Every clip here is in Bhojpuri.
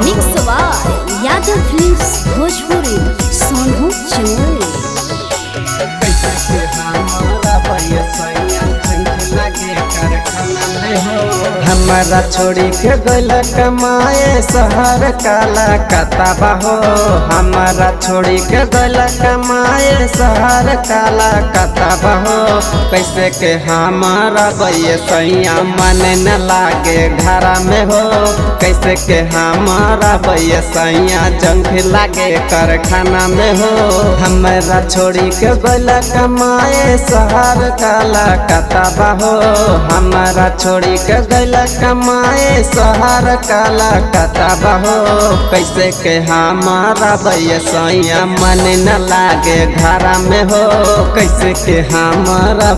Mix by Yadav films Bhojpuri Sonu Chamoli. हमारा छोड़ी के गल कमाए शहर काला कताबा हो। हमारा छोड़ी के गल कमाए शहर काला कताबा हो। कैसे के हमारा सैया मन न लागे घर में हो। कैसे के हमारा सैया जंग लागे कारखाना में हो। हमारा छोड़ी के गल कमाए शहर काला कताबा हो। हमारा छोड़ी के गल कमाए शहर काला कताबा हो। कैसे के हमारा सैया मन न लागे घर में हो। कैसे के हमारा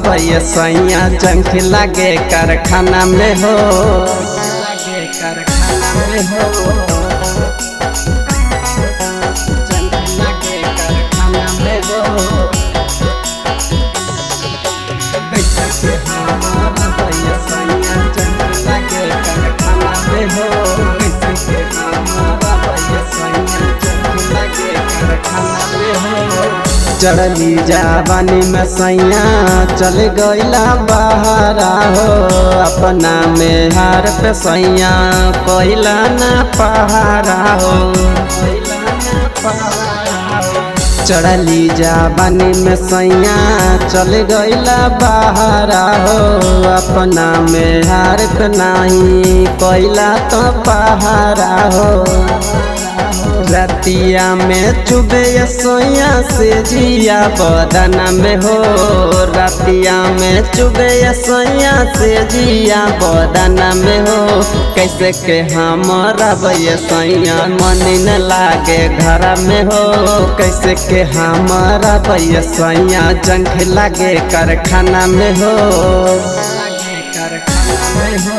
सैया जंग लागे कारखाना में हो। लागे कारखाना में हो। जंग लागे कारखाना में हो। कैसे के हमारा सैया जंग लागे कारखाना में हो। कैसे के हमारा सैया जंग लागे कारखाना में हो। चढ़ली जावानी में सैया चल गईला बहारा हो। अपना में हार पे सैया कोयला न पहारा हो। चढ़ली जावानी में सैया चल गईला बहारा हो। अपना में हार पे नहीं कोयला तो पहारा हो। रतिया में चुबे सोया से जिया बदना में हो। रतिया में चुबे सोया से जिया बदना में हो। कैसे के हमारा सैया मन न लागे घर में हो। कैसे के हमारा सैया जंग लागे कारखाना में हो। लागे कारखाना में हो।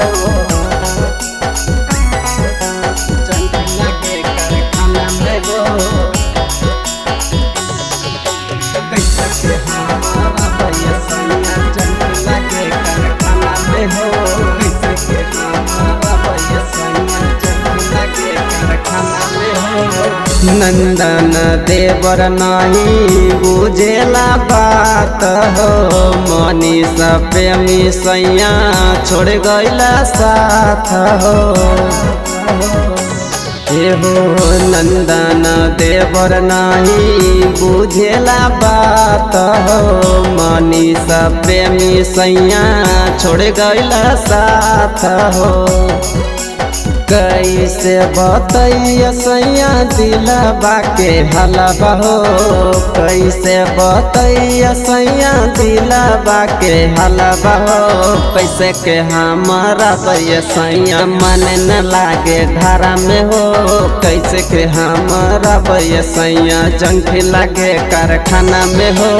नंदन देवर नहीं बुझेला बात हो। मनीष प्रेमी सैया छोड़ गईला साथ हो। हो नंदन देवर नहीं बुझेला बात हो। मनीष प्रेमी सैया छोड़ गईला साथ हो। कैसे बतैया सैया दिलबा के हलबा हो। कैसे बतैया सैया दिलबा के हलबा हो। कैसे के हमारा सैया मन न लागे घर में हो। कैसे के हमारा सैया जंग लागे कारखाना में हो।